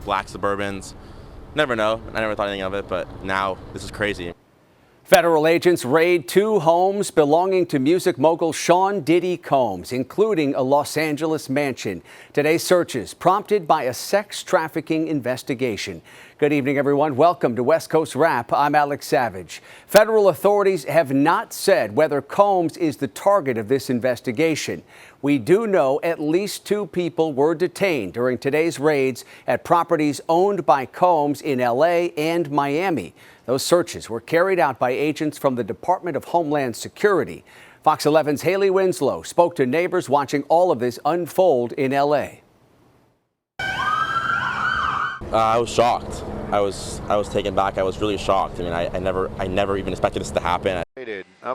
black Suburbans. Never know. I never thought anything of it, but now this is crazy. Federal agents raid 2 homes belonging to music mogul Sean Diddy Combs, including a Los Angeles mansion. Today's searches prompted by a sex trafficking investigation. Good evening, everyone. Welcome to West Coast Wrap. I'm Alex Savage. Federal authorities have not said whether Combs is the target of this investigation. We do know at least 2 people were detained during today's raids at properties owned by Combs in L.A. and Miami. Those searches were carried out by agents from the Department of Homeland Security. Fox 11's Haley Winslow spoke to neighbors watching all of this unfold in L.A. I was shocked. I was taken back. I was really shocked. I mean, I never even expected this to happen.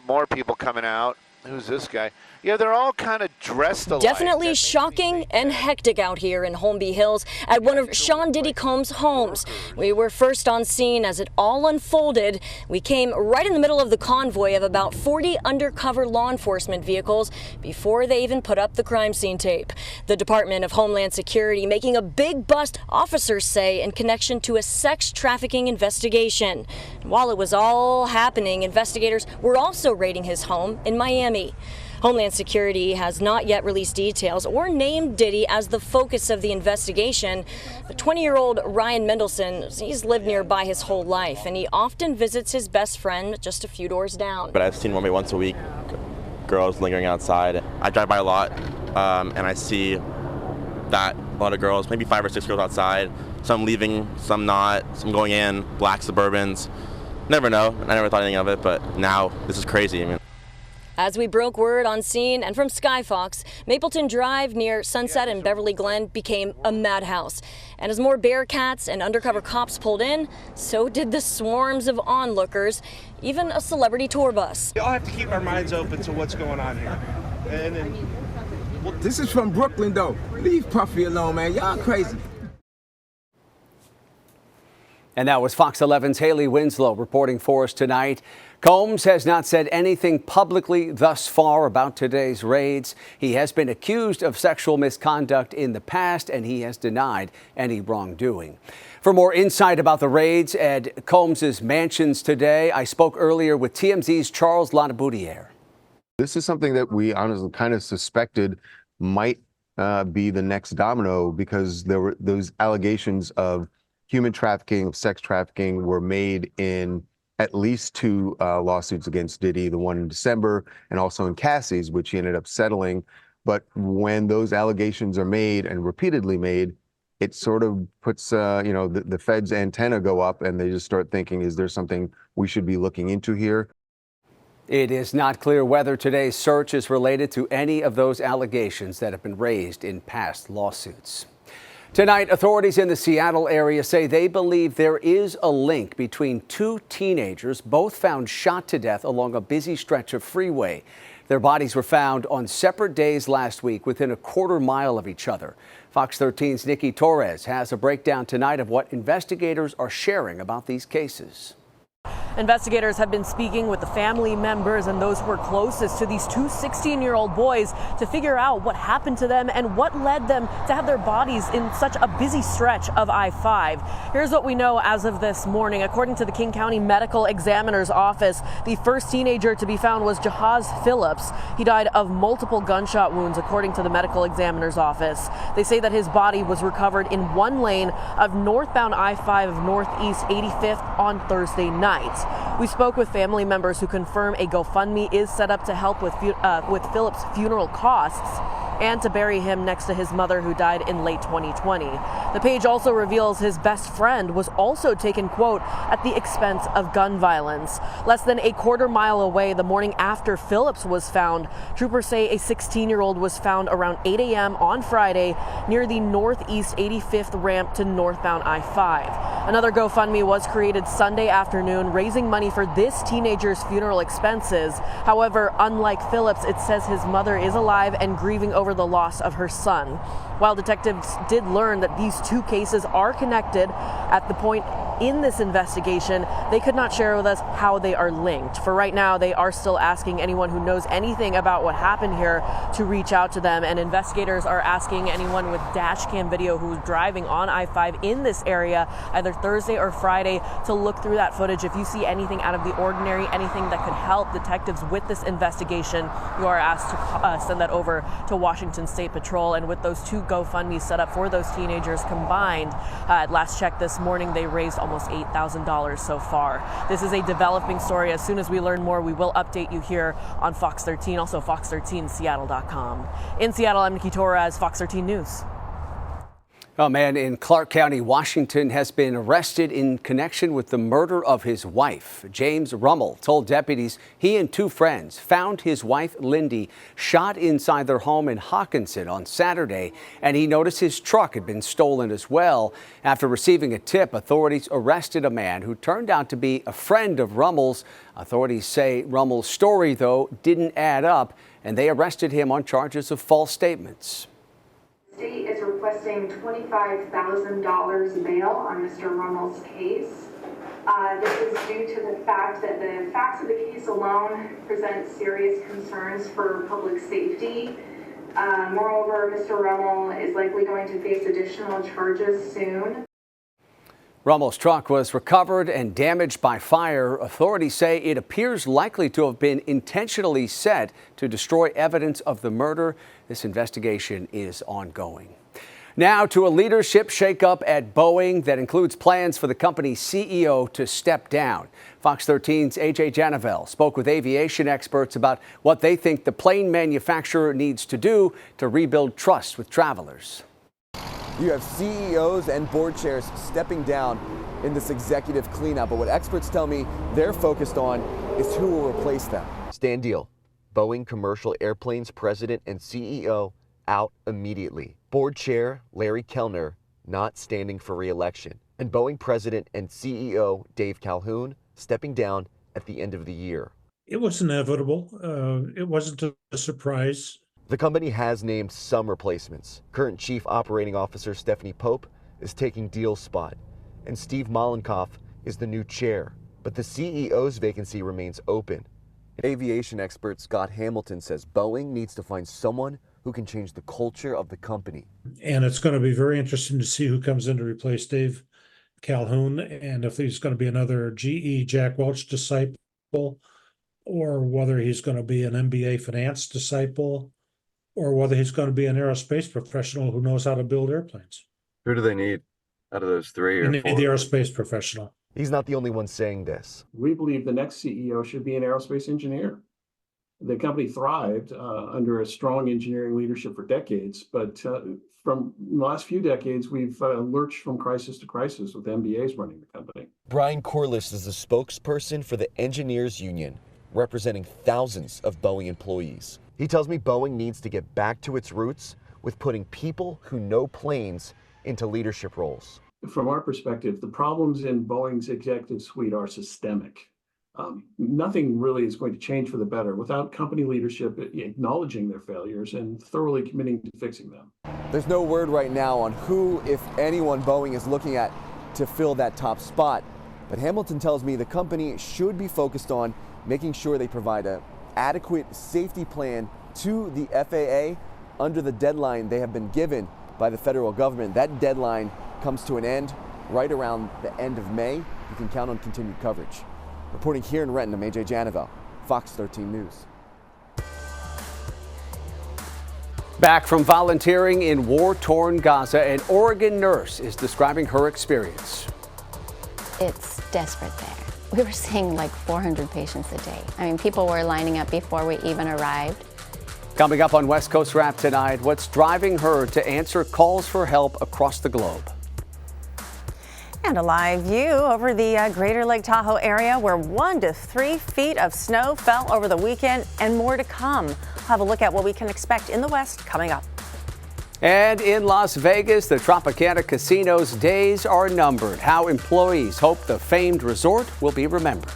More people coming out. Who's this guy? Yeah, they're all kind of dressed alike. Definitely shocking and hectic out here in Holmby Hills at one of Sean Diddy Combs' homes. We were first on scene as it all unfolded. We came right in the middle of the convoy of about 40 undercover law enforcement vehicles before they even put up the crime scene tape. The Department of Homeland Security making a big bust, officers say, in connection to a sex trafficking investigation. While it was all happening, investigators were also raiding his home in Miami. Homeland Security has not yet released details or named Diddy as the focus of the investigation. The 20-year-old Ryan Mendelson, he's lived nearby his whole life, and he often visits his best friend just a few doors down. But I've seen maybe once a week girls lingering outside. I drive by a lot, and I see that a lot of girls, maybe 5 or 6 girls outside, some leaving, some not, some going in, black Suburbans. Never know. I never thought anything of it, but now this is crazy. I mean, as we broke word on scene and from Skyfox, Mapleton Drive near Sunset and Beverly Glen became a madhouse. And as more Bearcats and undercover cops pulled in, so did the swarms of onlookers, even a celebrity tour bus. We all have to keep our minds open to what's going on here. This is from Brooklyn, though. Leave Puffy alone, man. Y'all crazy. And that was Fox 11's Haley Winslow reporting for us tonight. Combs has not said anything publicly thus far about today's raids. He has been accused of sexual misconduct in the past, and he has denied any wrongdoing. For more insight about the raids at Combs' mansions today, I spoke earlier with TMZ's Charles Latiboudiere. This is something that we honestly kind of suspected might be the next domino, because there were those allegations of human trafficking, sex trafficking were made in at least 2 lawsuits against Diddy, the one in December and also in Cassie's, which he ended up settling. But when those allegations are made and repeatedly made, it sort of puts, the Fed's antenna go up, and they just start thinking, is there something we should be looking into here? It is not clear whether today's search is related to any of those allegations that have been raised in past lawsuits. Tonight, authorities in the Seattle area say they believe there is a link between 2 teenagers, both found shot to death along a busy stretch of freeway. Their bodies were found on separate days last week within a quarter mile of each other. Fox 13's Nikki Torres has a breakdown tonight of what investigators are sharing about these cases. Investigators have been speaking with the family members and those who are closest to these 2 16-year-old boys to figure out what happened to them and what led them to have their bodies in such a busy stretch of I-5. Here's what we know as of this morning. According to the King County Medical Examiner's Office, the first teenager to be found was Jahaz Phillips. He died of multiple gunshot wounds, according to the Medical Examiner's Office. They say that his body was recovered in one lane of northbound I-5 of Northeast 85th on Thursday night. We spoke with family members who confirm a GoFundMe is set up to help with Phillips' funeral costs and to bury him next to his mother, who died in late 2020. The page also reveals his best friend was also taken, quote, at the expense of gun violence. Less than a quarter mile away, the morning after Phillips was found, troopers say a 16-year-old was found around 8 a.m. on Friday near the Northeast 85th ramp to northbound I-5. Another GoFundMe was created Sunday afternoon, raising money for this teenager's funeral expenses. However, unlike Phillips, it says his mother is alive and grieving over the loss of her son. While detectives did learn that these 2 cases are connected at the point in this investigation. They could not share with us how they are linked. For right now, they are still asking anyone who knows anything about what happened here to reach out to them. And investigators are asking anyone with dash cam video who's driving on I-5 in this area, either Thursday or Friday, to look through that footage. If you see anything out of the ordinary, anything that could help detectives with this investigation, you are asked to send that over to Washington State Patrol. And with those two GoFundMe set up for those teenagers combined, at last check this morning, they raised almost $8,000 so far. This is a developing story. As soon as we learn more, we will update you here on Fox 13, also fox13seattle.com. In Seattle, I'm Nikki Torres, Fox 13 News. A man in Clark County, Washington, has been arrested in connection with the murder of his wife. James Rummel told deputies he and two friends found his wife, Lindy, shot inside their home in Hawkinson on Saturday, and he noticed his truck had been stolen as well. After receiving a tip, authorities arrested a man who turned out to be a friend of Rummel's. Authorities say Rummel's story, though, didn't add up, and they arrested him on charges of false statements. The state is requesting $25,000 bail on Mr. Rummel's case. This is due to the fact that the facts of the case alone present serious concerns for public safety. Moreover, Mr. Rummel is likely going to face additional charges soon. Rummel's truck was recovered and damaged by fire. Authorities say it appears likely to have been intentionally set to destroy evidence of the murder. This investigation is ongoing. Now to a leadership shakeup at Boeing that includes plans for the company's CEO to step down. Fox 13's AJ Janavel spoke with aviation experts about what they think the plane manufacturer needs to do to rebuild trust with travelers. You have CEOs and board chairs stepping down in this executive cleanup, but what experts tell me they're focused on is who will replace them. Stan Deal, Boeing Commercial Airplanes president and CEO, out immediately. Board chair Larry Kellner not standing for re-election. And Boeing president and CEO Dave Calhoun stepping down at the end of the year. It was inevitable. It wasn't a surprise. The company has named some replacements. Current Chief Operating Officer Stephanie Pope is taking Deal's spot, and Steve Mollenkopf is the new chair. But the CEO's vacancy remains open. Aviation expert Scott Hamilton says Boeing needs to find someone who can change the culture of the company. And it's going to be very interesting to see who comes in to replace Dave Calhoun, and if he's going to be another GE Jack Welch disciple, or whether he's going to be an MBA finance disciple, or whether he's going to be an aerospace professional who knows how to build airplanes. Who do they need out of those three or You need four? the aerospace professional. He's not the only one saying this. We believe the next CEO should be an aerospace engineer. The company thrived under a strong engineering leadership for decades, but from the last few decades, we've lurched from crisis to crisis with MBAs running the company. Brian Corliss is the spokesperson for the Engineers Union, representing thousands of Boeing employees. He tells me Boeing needs to get back to its roots with putting people who know planes into leadership roles. From our perspective, the problems in Boeing's executive suite are systemic. Nothing really is going to change for the better without company leadership acknowledging their failures and thoroughly committing to fixing them. There's no word right now on who, if anyone, Boeing is looking at to fill that top spot. But Hamilton tells me the company should be focused on making sure they provide an adequate safety plan to the FAA under the deadline they have been given by the federal government. That deadline comes to an end right around the end of May. You can count on continued coverage. Reporting here in Renton, I'm AJ Janavel, Fox 13 News. Back from volunteering in war-torn Gaza, an Oregon nurse is describing her experience. It's desperate there. We were seeing like 400 patients a day. I mean, people were lining up before we even arrived. Coming up on West Coast Wrap tonight, what's driving her to answer calls for help across the globe. And a live view over the greater Lake Tahoe area where 1 to 3 feet of snow fell over the weekend and more to come. We'll have a look at what we can expect in the West coming up. And in Las Vegas, the Tropicana Casino's days are numbered. How employees hope the famed resort will be remembered.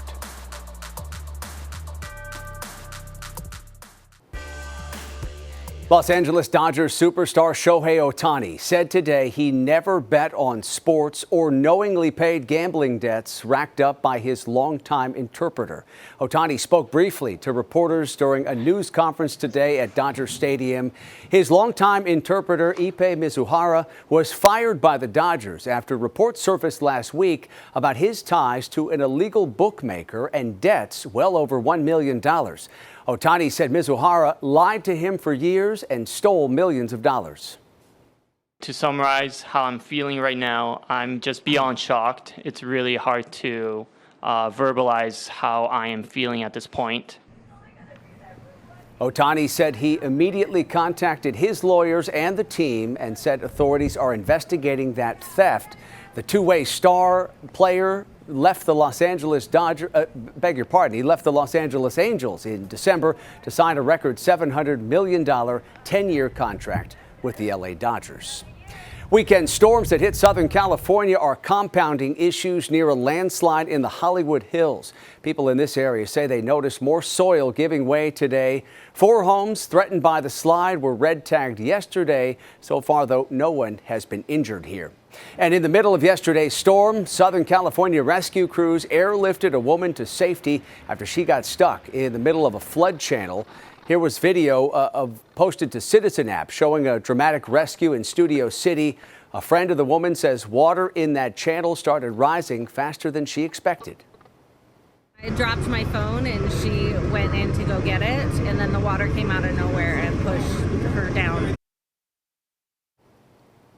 Los Angeles Dodgers superstar Shohei Otani said today he never bet on sports or knowingly paid gambling debts racked up by his longtime interpreter. Otani spoke briefly to reporters during a news conference today at Dodger Stadium. His longtime interpreter, Ippei Mizuhara, was fired by the Dodgers after reports surfaced last week about his ties to an illegal bookmaker and debts well over $1 million. Otani said Mizuhara lied to him for years and stole millions of dollars. To summarize how I'm feeling right now, I'm just beyond shocked. It's really hard to verbalize how I am feeling at this point. Otani said he immediately contacted his lawyers and the team and said authorities are investigating that theft. The two-way star player left the Los Angeles he left the Los Angeles Angels in December to sign a record $700 million 10-year contract with the LA Dodgers. Weekend storms that hit Southern California are compounding issues near a landslide in the Hollywood Hills. People in this area say they noticed more soil giving way today. 4 homes threatened by the slide were red tagged yesterday. So far, though, no one has been injured here. And in the middle of yesterday's storm, Southern California rescue crews airlifted a woman to safety after she got stuck in the middle of a flood channel. Here was video posted to Citizen app showing a dramatic rescue in Studio City. A friend of the woman says water in that channel started rising faster than she expected. I dropped my phone and she went in to go get it, and then the water came out of nowhere and pushed her down.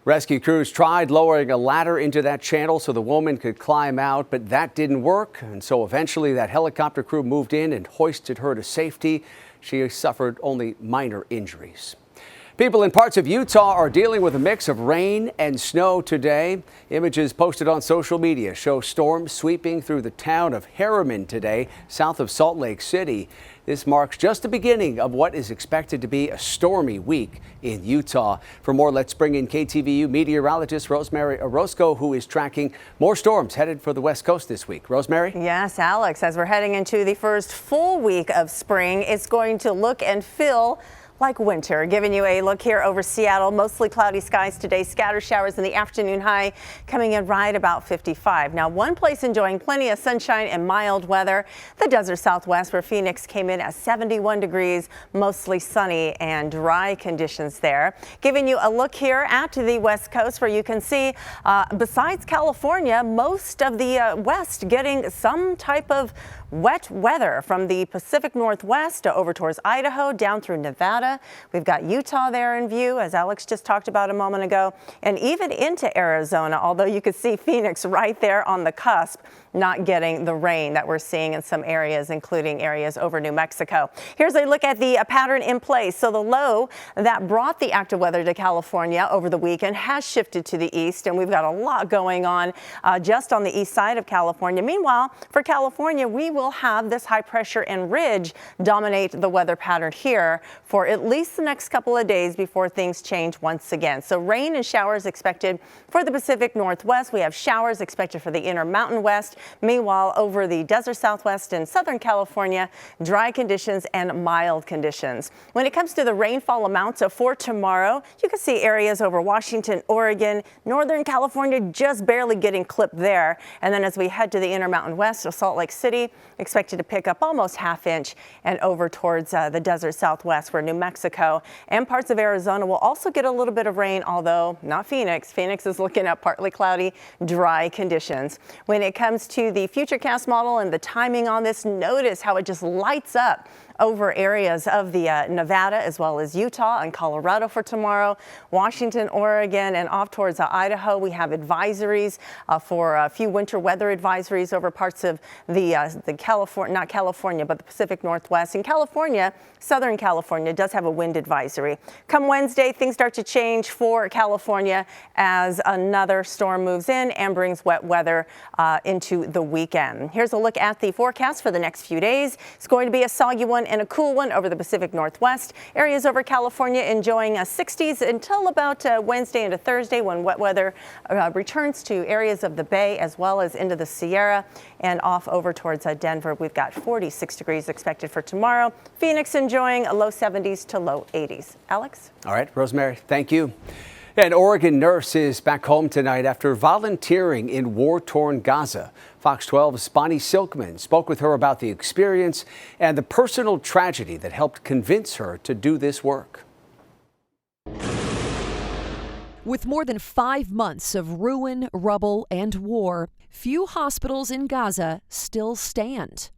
Rescue crews tried lowering a ladder into that channel so the woman could climb out, but that didn't work. And so eventually that helicopter crew moved in and hoisted her to safety. She suffered only minor injuries. People in parts of Utah are dealing with a mix of rain and snow today. Images posted on social media show storms sweeping through the town of Harriman today, south of Salt Lake City. This marks just the beginning of what is expected to be a stormy week in Utah. For more, let's bring in KTVU meteorologist Rosemary Orozco, who is tracking more storms headed for the West Coast this week. Rosemary? Yes, Alex, as we're heading into the first full week of spring, it's going to look and feel like winter. Giving you a look here over Seattle, mostly cloudy skies today, scattered showers in the afternoon, high coming in right about 55. Now, one place enjoying plenty of sunshine and mild weather, the desert Southwest, where Phoenix came in at 71 degrees, mostly sunny and dry conditions there. Giving you a look here at the West Coast, where you can see besides California, most of the West getting some type of wet weather from the Pacific Northwest over towards Idaho down through Nevada. We've got Utah there in view, as Alex just talked about a moment ago, and even into Arizona, although you could see Phoenix right there on the cusp, not getting the rain that we're seeing in some areas, including areas over New Mexico. Here's a look at the pattern in place. So the low that brought the active weather to California over the weekend has shifted to the east, and we've got a lot going on just on the east side of California. Meanwhile, for California, we will have this high pressure and ridge dominate the weather pattern here for at least the next couple of days before things change once again. So rain and showers expected for the Pacific Northwest. We have showers expected for the Intermountain West. Meanwhile, over the desert Southwest and Southern California, dry conditions and mild conditions. When it comes to the rainfall amounts for tomorrow, you can see areas over Washington, Oregon, Northern California just barely getting clipped there. And then as we head to the Intermountain West, so Salt Lake City expected to pick up almost ½ inch, and over towards the desert Southwest, where New Mexico and parts of Arizona will also get a little bit of rain, although not Phoenix. Phoenix is looking at partly cloudy, dry conditions. When it comes to the Futurecast model and the timing on this, notice how it just lights up over areas of the Nevada as well as Utah and Colorado for tomorrow, Washington, Oregon, and off towards Idaho. We have advisories for a few winter weather advisories over parts of the California, not California, but the Pacific Northwest. In California, Southern California does have a wind advisory. Come Wednesday, things start to change for California as another storm moves in and brings wet weather into the weekend. Here's a look at the forecast for the next few days. It's going to be a soggy one and a cool one over the Pacific Northwest. Areas over California enjoying 60s until about Wednesday into Thursday, when wet weather returns to areas of the Bay as well as into the Sierra and off over towards Denver. Denver, we've got 46 degrees expected for tomorrow. Phoenix enjoying a low 70s to low 80s. Alex? All right, Rosemary, thank you. An Oregon nurse is back home tonight after volunteering in war-torn Gaza. Fox 12's Bonnie Silkman spoke with her about the experience and the personal tragedy that helped convince her to do this work. With more than 5 months of ruin, rubble, and war, few hospitals in Gaza still stand.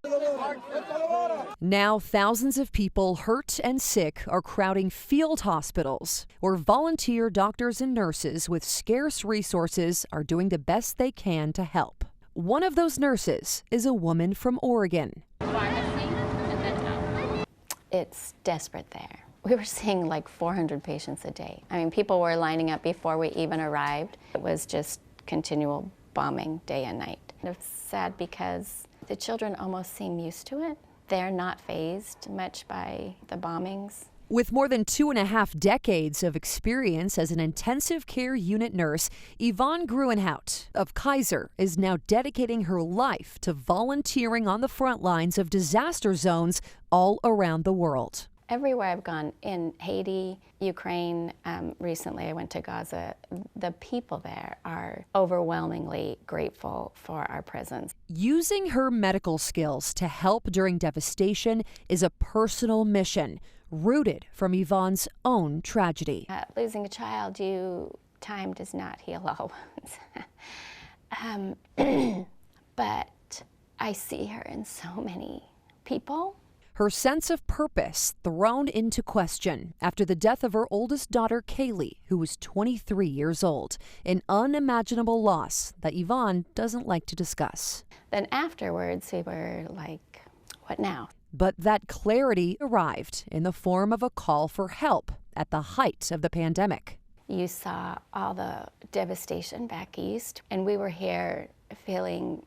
Now, thousands of people hurt and sick are crowding field hospitals, where volunteer doctors and nurses with scarce resources are doing the best they can to help. One of those nurses is a woman from Oregon. It's desperate there. We were seeing like 400 patients a day. I mean, people were lining up before we even arrived. It was just continual bombing day and night. It's sad because the children almost seem used to it. They're not fazed much by the bombings. With more than 2.5 decades of experience as an intensive care unit nurse, Yvonne Gruenhout of Kaiser is now dedicating her life to volunteering on the front lines of disaster zones all around the world. Everywhere I've gone, in Haiti, Ukraine, recently I went to Gaza, the people there are overwhelmingly grateful for our presence. Using her medical skills to help during devastation is a personal mission, rooted from Yvonne's own tragedy. Losing a child, time does not heal all wounds. But I see her in so many people. Her sense of purpose thrown into question after the death of her oldest daughter, Kaylee, who was 23 years old, an unimaginable loss that Yvonne doesn't like to discuss. Then afterwards, we were like, what now? But that clarity arrived in the form of a call for help at the height of the pandemic. You saw all the devastation back east, and we were here feeling,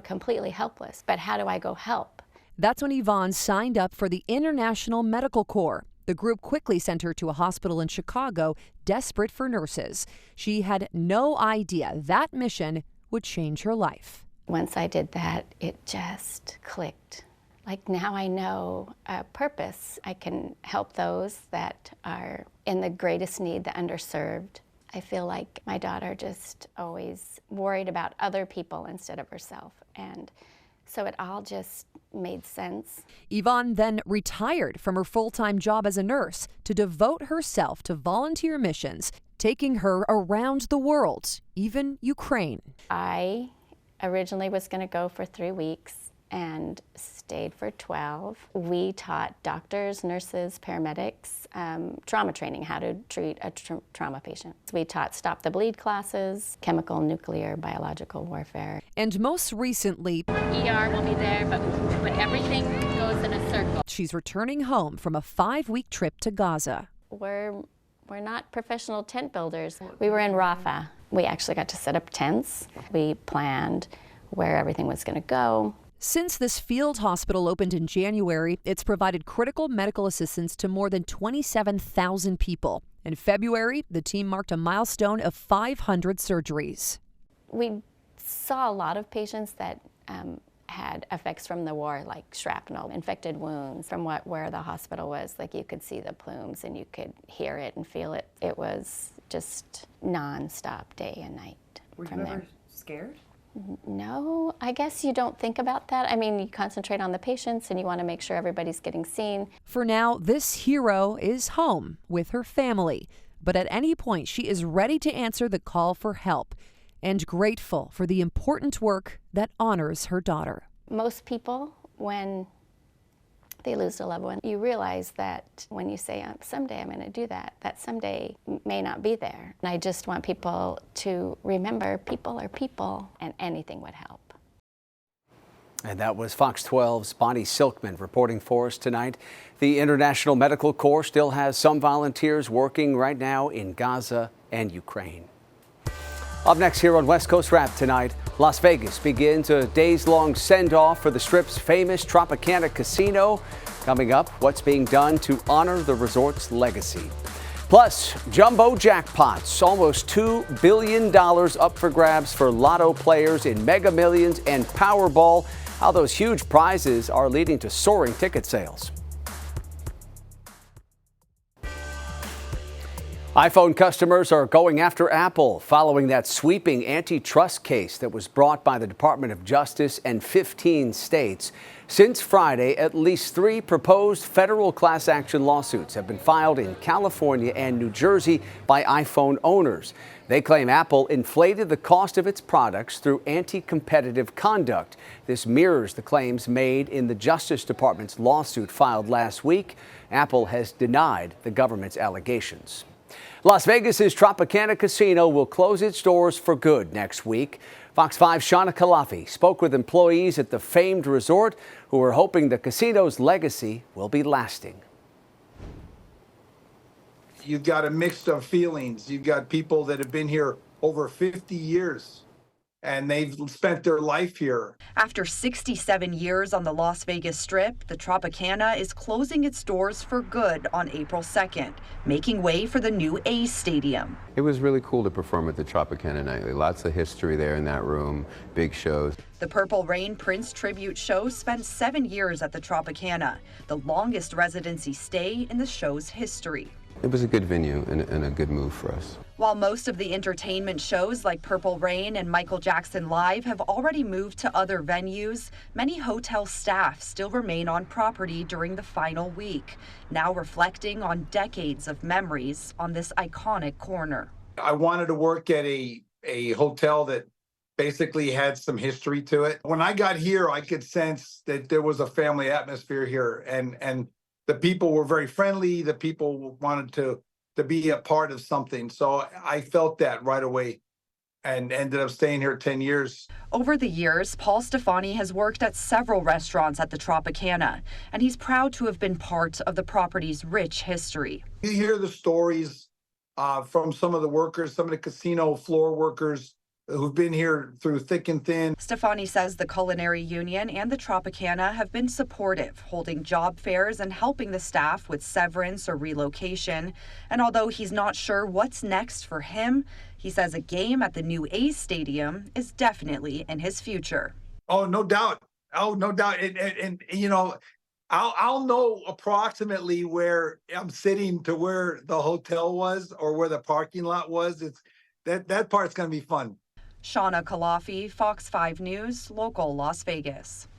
completely helpless. But how do I go help? That's when Yvonne signed up for the International Medical Corps. The group quickly sent her to a hospital in Chicago, desperate for nurses. She had no idea that mission would change her life. Once I did that, it just clicked. Like, now I know a purpose. I can help those that are in the greatest need, the underserved. I feel like my daughter just always worried about other people instead of herself. And so it all just made sense. Yvonne then retired from her full-time job as a nurse to devote herself to volunteer missions, taking her around the world, even Ukraine. I originally was going to go for 3 weeks and stayed for 12. We taught doctors, nurses, paramedics, trauma training, how to treat a trauma patient. We taught stop the bleed classes, chemical, nuclear, biological warfare. And most recently, ER will be there, but everything goes in a circle. She's returning home from a 5-week trip to Gaza. We're not professional tent builders. We were in Rafah. We actually got to set up tents. We planned where everything was going to go. Since this field hospital opened in January, it's provided critical medical assistance to more than 27,000 people. In February, the team marked a milestone of 500 surgeries. We saw a lot of patients that had effects from the war, like shrapnel, infected wounds. From where the hospital was, like, you could see the plumes and you could hear it and feel it. It was just non-stop, day and night. Were you ever scared? No, I guess you don't think about that. I mean, you concentrate on the patients and you want to make sure everybody's getting seen. For now, this hero is home with her family. But at any point, she is ready to answer the call for help and grateful for the important work that honors her daughter. Most people, when they lose a loved one, you realize that when you say, someday I'm going to do that, that someday may not be there. And I just want people to remember people are people and anything would help. And that was Fox 12's Bonnie Silkman reporting for us tonight. The International Medical Corps still has some volunteers working right now in Gaza and Ukraine. Up next here on West Coast Wrap tonight, Las Vegas begins a days-long send-off for the Strip's famous Tropicana Casino. Coming up, what's being done to honor the resort's legacy. Plus, jumbo jackpots, almost $2 billion up for grabs for lotto players in Mega Millions and Powerball. how those huge prizes are leading to soaring ticket sales. iPhone customers are going after Apple following that sweeping antitrust case that was brought by the Department of Justice and 15 states. Since Friday, at least 3 proposed federal class action lawsuits have been filed in California and New Jersey by iPhone owners. They claim Apple inflated the cost of its products through anti-competitive conduct. This mirrors the claims made in the Justice Department's lawsuit filed last week. Apple has denied the government's allegations. Las Vegas's Tropicana Casino will close its doors for good next week. Fox 5's Shauna Kalafi spoke with employees at the famed resort who are hoping the casino's legacy will be lasting. You've got a mix of feelings. You've got people that have been here over 50 years. And they've spent their life here. After 67 years on the Las Vegas Strip, the Tropicana is closing its doors for good on April 2nd, making way for the new A's Stadium. It was really cool to perform at the Tropicana nightly. Lots of history there in that room, big shows. The Purple Rain Prince tribute show spent 7 years at the Tropicana, the longest residency stay in the show's history. It was a good venue and a good move for us. While most of the entertainment shows like Purple Rain and Michael Jackson Live have already moved to other venues, many hotel staff still remain on property during the final week, now reflecting on decades of memories on this iconic corner. I wanted to work at a hotel that basically had some history to it. When I got here, I could sense that there was a family atmosphere here, and the people were very friendly. The people wanted to be a part of something. So I felt that right away and ended up staying here 10 years. Over the years, Paul Stefani has worked at several restaurants at the Tropicana, and he's proud to have been part of the property's rich history. You hear the stories from some of the workers, some of the casino floor workers who've been here through thick and thin. Stefani says the Culinary Union and the Tropicana have been supportive, holding job fairs and helping the staff with severance or relocation. And although he's not sure what's next for him, he says a game at the new A's Stadium is definitely in his future. Oh, no doubt. Oh, no doubt. And you know, I'll know approximately where I'm sitting to where the hotel was or where the parking lot was. That part's going to be fun. Shauna Kalafi, Fox 5 News, local Las Vegas.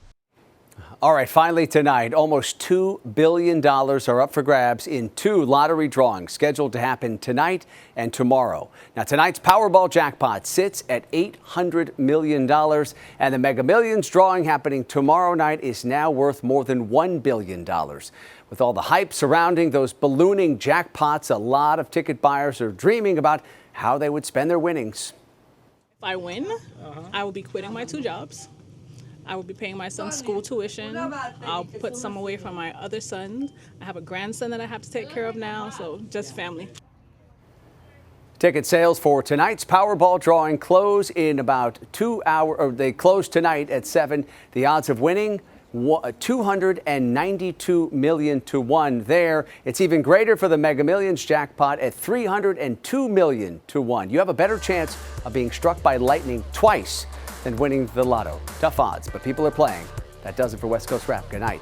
All right, finally tonight, almost $2 billion are up for grabs in 2 lottery drawings scheduled to happen tonight and tomorrow. Now, tonight's Powerball jackpot sits at $800 million, and the Mega Millions drawing happening tomorrow night is now worth more than $1 billion. With all the hype surrounding those ballooning jackpots, a lot of ticket buyers are dreaming about how they would spend their winnings. If I win, I will be quitting my 2 jobs. I will be paying my son's school tuition. I'll put some away from my other son. I have a grandson that I have to take care of now, so just family. Ticket sales for tonight's Powerball drawing close in about 2 hours, or they close tonight at 7. The odds of winning, 292 million to 1 there. It's even greater for the Mega Millions jackpot at 302 million to 1. You have a better chance of being struck by lightning twice than winning the lotto. Tough odds, but people are playing. That does it for West Coast Wrap. Good night.